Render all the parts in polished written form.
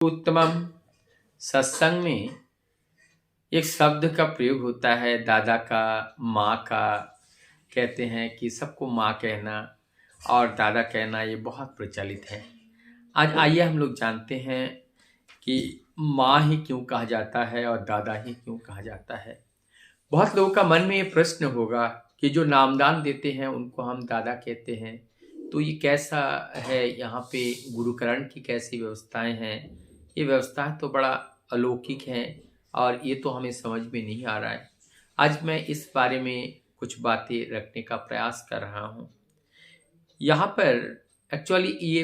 उत्तमम सत्संग में एक शब्द का प्रयोग होता है दादा का, माँ का। कहते हैं कि सबको माँ कहना और दादा कहना ये बहुत प्रचलित है। आज आइए हम लोग जानते हैं कि माँ ही क्यों कहा जाता है और दादा ही क्यों कहा जाता है। बहुत लोगों का मन में ये प्रश्न होगा कि जो नामदान देते हैं उनको हम दादा कहते हैं, तो ये कैसा है, यहाँ पे गुरुकरण की कैसी व्यवस्थाएं हैं। ये व्यवस्थाएं तो बड़ा अलौकिक हैं और ये तो हमें समझ में नहीं आ रहा है। आज मैं इस बारे में कुछ बातें रखने का प्रयास कर रहा हूँ। यहाँ पर एक्चुअली ये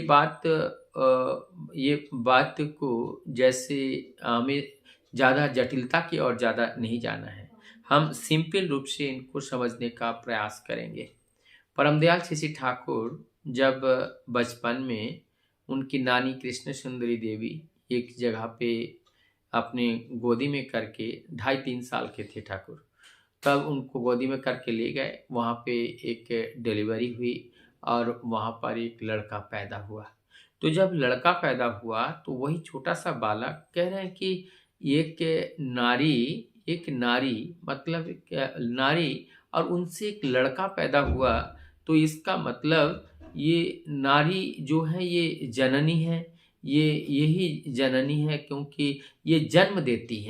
बात को जैसे हमें ज़्यादा जटिलता की और ज़्यादा नहीं जाना है। हम सिंपल रूप से इनको समझने का प्रयास करेंगे। परमदयाल श्री ठाकुर जब बचपन में उनकी नानी कृष्ण सुंदरी देवी एक जगह पे अपने गोदी में करके 2.5-3 साल के थे ठाकुर, तब उनको गोदी में करके ले गए। वहाँ पे एक डिलीवरी हुई और वहाँ पर एक लड़का पैदा हुआ। तो जब लड़का पैदा हुआ तो वही छोटा सा बालक कह रहे हैं कि एक नारी मतलब नारी और उनसे एक लड़का पैदा हुआ, तो इसका मतलब ये नारी जो है ये जननी है, यही जननी है क्योंकि ये जन्म देती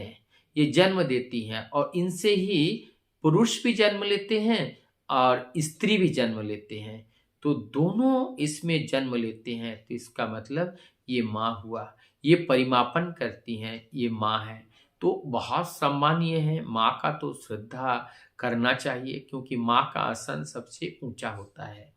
हैं और इनसे ही पुरुष भी जन्म लेते हैं और स्त्री भी जन्म लेते हैं। तो दोनों इसमें जन्म लेते हैं, तो इसका मतलब ये माँ हुआ। ये परिमापन करती हैं, ये माँ है। तो बहुत सम्मानीय है। माँ का तो श्रद्धा करना चाहिए क्योंकि माँ का आसन सबसे ऊंचा होता है।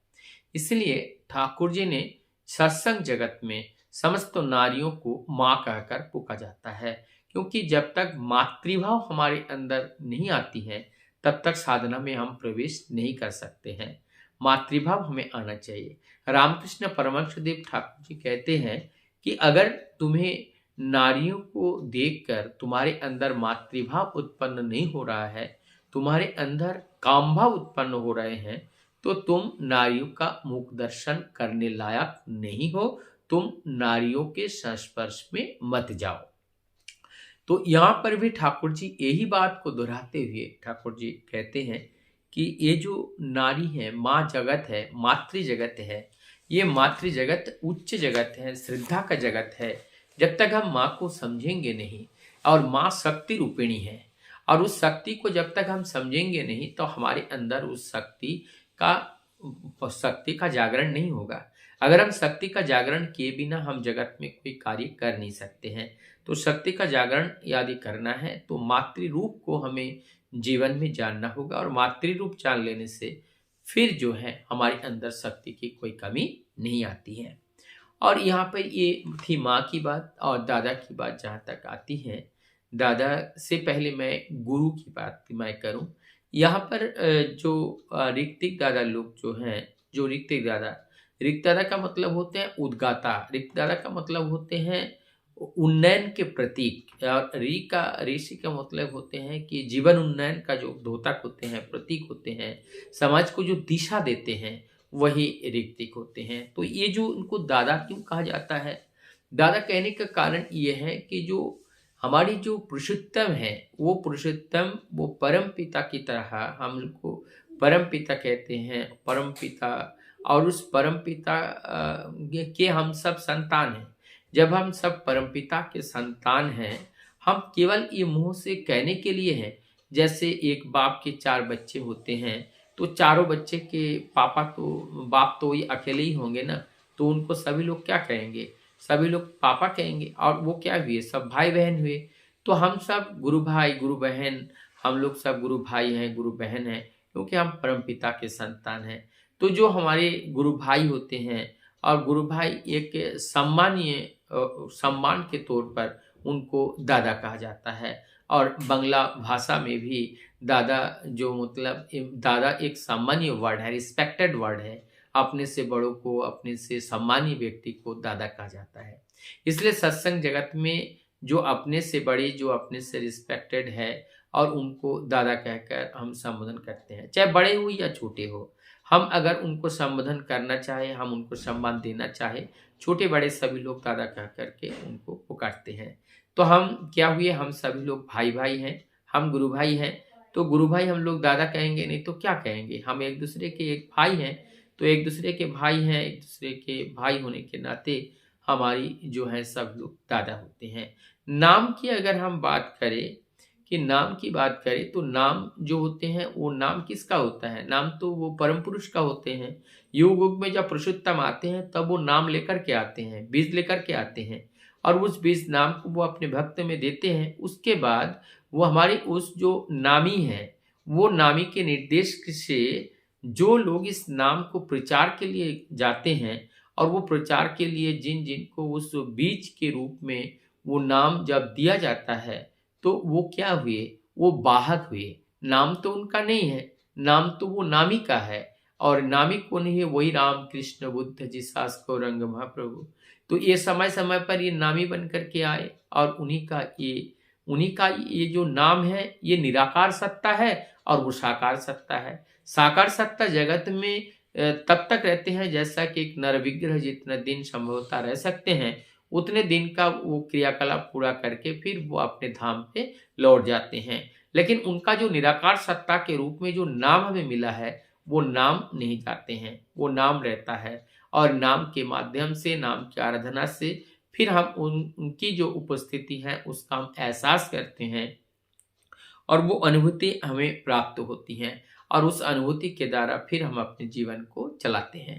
इसलिए ठाकुर जी ने सत्संग जगत में समस्त नारियों को माँ कहकर पुका जाता है, क्योंकि जब तक मातृभाव हमारे अंदर नहीं आती है तब तक साधना में हम प्रवेश नहीं कर सकते हैं। मातृभाव हमें आना चाहिए। रामकृष्ण परमहंसदेव ठाकुर जी कहते हैं कि अगर तुम्हें नारियों को देखकर तुम्हारे अंदर मातृभाव उत्पन्न नहीं हो रहा है, तुम्हारे अंदर कामभाव उत्पन्न हो रहे हैं, तो तुम नारियों का मुख दर्शन करने लायक नहीं हो। तुम नारियों के संस्पर्श में मत जाओ। तो यहाँ पर भी ठाकुर जी यही बात को दोहराते हुए ठाकुर जी कहते हैं कि ये जो नारी है, माँ जगत है, मातृ जगत है, ये मातृ जगत उच्च जगत है, श्रद्धा का जगत है। जब तक हम माँ को समझेंगे नहीं, और माँ शक्ति रूपिणी है, और उस शक्ति को जब तक हम समझेंगे नहीं तो हमारे अंदर उस शक्ति का जागरण नहीं होगा। अगर हम शक्ति का जागरण किए बिना हम जगत में कोई कार्य कर नहीं सकते हैं। तो शक्ति का जागरण यदि करना है तो मातृ रूप को हमें जीवन में जानना होगा, और मातृ रूप जान लेने से फिर जो है हमारे अंदर शक्ति की कोई कमी नहीं आती है। और यहाँ पर ये थी माँ की बात, और दादा की बात जहाँ तक आती है, दादा से पहले मैं गुरु की बात मैं करूँ। यहाँ पर जो ऋत्विक दादा लोग जो हैं, जो ऋत्विक दादा का मतलब होते हैं उद्गाता। ऋत्विक दादा का मतलब होते हैं उन्नयन के प्रतीक, और ऋषि का मतलब होते हैं कि जीवन उन्नयन का जो द्योतक होते हैं, प्रतीक होते हैं, समाज को जो दिशा देते हैं, वही ऋत्विक होते हैं। तो ये जो इनको दादा क्यों कहा जाता है, दादा कहने का कारण ये है कि जो हमारी जो पुरुषोत्तम है, वो पुरुषोत्तम वो परम पिता की तरह हम लोग को परम पिता कहते हैं, परम पिता। और उस परम पिता के हम सब संतान हैं। जब हम सब परमपिता के संतान हैं, हम केवल ये मुंह से कहने के लिए हैं। जैसे एक बाप के 4 बच्चे होते हैं, तो चारों बच्चे के बाप तो ये अकेले ही होंगे ना, तो उनको सभी लोग क्या कहेंगे, सभी लोग पापा कहेंगे। और वो क्या हुए, सब भाई बहन हुए। तो हम सब गुरु भाई गुरु बहन, हम लोग सब गुरु भाई हैं, गुरु बहन हैं, क्योंकि हम परमपिता के संतान हैं। तो जो हमारे गुरु भाई होते हैं, और गुरु भाई एक सम्मान के तौर पर उनको दादा कहा जाता है। और बांग्ला भाषा में भी दादा जो मतलब दादा एक सामान्य वर्ड है, रिस्पेक्टेड वर्ड है। अपने से बड़ों को, अपने से सम्मानीय व्यक्ति को दादा कहा जाता है। इसलिए सत्संग जगत में जो अपने से बड़े, जो अपने से रिस्पेक्टेड है, और उनको दादा कहकर हम संबोधन करते हैं, चाहे बड़े हो या छोटे हो। हम अगर उनको संबोधन करना चाहे, हम उनको सम्मान देना चाहे, छोटे बड़े सभी लोग दादा कह करके उनको पुकारते हैं। तो हम क्या हुए, हम सभी लोग भाई भाई हैं, हम गुरु भाई हैं। तो गुरु भाई हम लोग दादा कहेंगे नहीं तो क्या कहेंगे, हम एक दूसरे के एक भाई हैं। तो एक दूसरे के भाई हैं, एक दूसरे के भाई होने के नाते हमारी जो है सब लोग दादा होते हैं। नाम की अगर हम बात करें कि नाम की बात करें तो नाम जो होते हैं वो नाम किसका होता है, नाम तो वो परम पुरुष का होते हैं। युग युग में जब पुरुषोत्तम आते हैं तब वो नाम लेकर के आते हैं, बीज लेकर के आते हैं और उस बीज नाम को वो अपने भक्त में देते हैं। उसके बाद वो हमारे उस जो नामी है वो नामी के निर्देश से जो लोग इस नाम को प्रचार के लिए जाते हैं और वो प्रचार के लिए जिन जिनको उस बीज के रूप में वो नाम जब दिया जाता है तो वो क्या हुए, वो वाहक हुए। नाम तो उनका नहीं है, नाम तो वो नामी का है। और नामी कौन है, वही राम कृष्ण बुद्ध जिसास को रंग महाप्रभु। तो ये समय समय पर ये नामी बन करके आए और उन्हीं का ये जो नाम है ये निराकार सत्ता है और वो साकार सत्ता है। साकार सत्ता जगत में तब तक रहते हैं जैसा कि एक नर विग्रह जितना दिन संभवतः रह सकते हैं, उतने दिन का वो क्रियाकलाप पूरा करके फिर वो अपने धाम पे लौट जाते हैं। लेकिन उनका जो निराकार सत्ता के रूप में जो नाम हमें मिला है वो नाम नहीं जाते हैं, वो नाम रहता है। और नाम के माध्यम से, नाम की आराधना से फिर हम उनकी जो उपस्थिति है उसका हम एहसास करते हैं और वो अनुभूति हमें प्राप्त होती है और उस अनुभूति के द्वारा फिर हम अपने जीवन को चलाते हैं।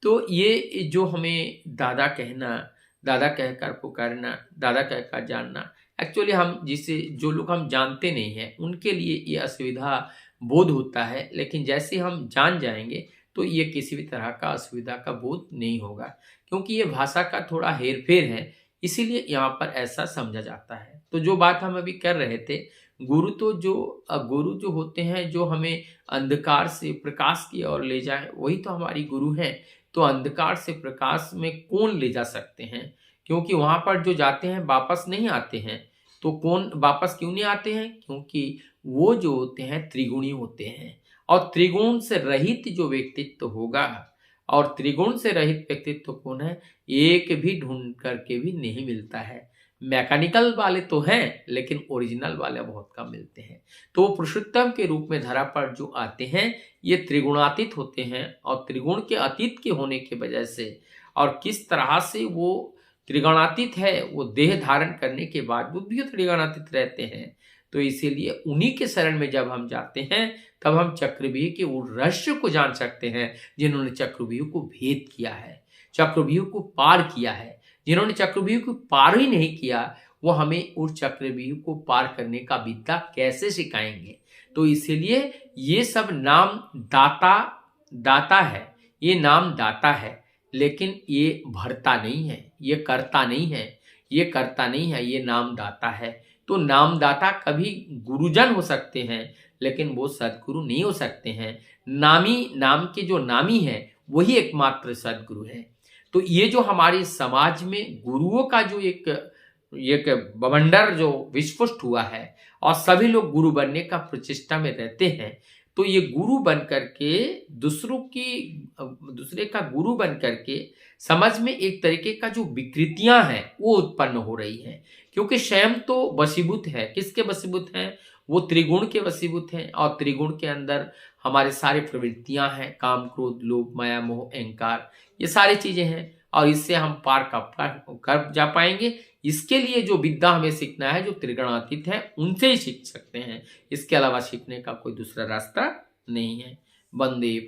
तो ये जो हमें दादा कहना, दादा कहकर पुकारना, दादा कहकर जानना, एक्चुअली हम जिसे जो लोग हम जानते नहीं हैं उनके लिए ये असुविधा बोध होता है, लेकिन जैसे हम जान जाएंगे तो ये किसी भी तरह का असुविधा का बोध नहीं होगा, क्योंकि ये भाषा का थोड़ा हेरफेर है, इसीलिए यहाँ पर ऐसा समझा जाता है। तो जो बात हम अभी कर रहे थे, गुरु जो होते हैं जो हमें अंधकार से प्रकाश की ओर ले जाए, वही तो हमारी गुरु हैं। तो अंधकार से प्रकाश में कौन ले जा सकते हैं, क्योंकि वहां पर जो जाते हैं वापस नहीं आते हैं। तो कौन वापस क्यों नहीं आते हैं, क्योंकि वो जो होते हैं त्रिगुणी होते हैं और त्रिगुण से रहित जो व्यक्तित्व होगा, और त्रिगुण से रहित व्यक्तित्व कौन है, एक भी ढूंढ करके भी नहीं मिलता है। मैकेनिकल वाले तो हैं लेकिन ओरिजिनल वाले बहुत कम मिलते हैं। तो वो पुरुषोत्तम के रूप में धरा पर जो आते हैं ये त्रिगुणातीत होते हैं और त्रिगुण के अतीत के होने की वजह से, और किस तरह से वो त्रिगुणातीत है, वो देह धारण करने के बाद भी त्रिगुणातीत रहते हैं। तो इसीलिए उन्हीं के शरण में जब हम जाते हैं तब हम चक्रव्यूह के उस रहस्य को जान सकते हैं जिन्होंने चक्रव्यूह को भेद किया है, चक्रव्यूह को पार किया है। जिन्होंने चक्रव्यूह को पार ही नहीं किया वो हमें उस चक्रव्यूह को पार करने का विद्या कैसे सिखाएंगे। तो इसीलिए ये सब नाम दाता है, ये नाम दाता है, लेकिन ये भरता नहीं है, ये करता नहीं है, ये करता नहीं है, ये नाम दाता है। तो नामदाता कभी गुरुजन हो सकते हैं लेकिन वो सदगुरु नहीं हो सकते हैं। नाम के जो नामी है वही एकमात्र सदगुरु है। तो ये जो हमारे समाज में गुरुओं का जो एक बवंडर जो विस्फुट हुआ है और सभी लोग गुरु बनने का प्रचेष्टा में रहते हैं, तो ये गुरु बन करके दूसरे का गुरु बन करके समाज में एक तरीके का जो विकृतियां हैं वो उत्पन्न हो रही हैं, क्योंकि स्वयं तो वशीभूत है। किसके वशीभूत हैं, वो त्रिगुण के वशीभूत हैं और त्रिगुण के अंदर हमारे सारे प्रवृत्तियां हैं, काम क्रोध लोभ माया मोह अहंकार, ये सारी चीजें हैं और इससे हम पार कर जा पाएंगे। इसके लिए जो विद्या हमें सीखना है, जो त्रिगुणातीत है, उनसे ही सीख सकते हैं। इसके अलावा सीखने का कोई दूसरा रास्ता नहीं है। वंदे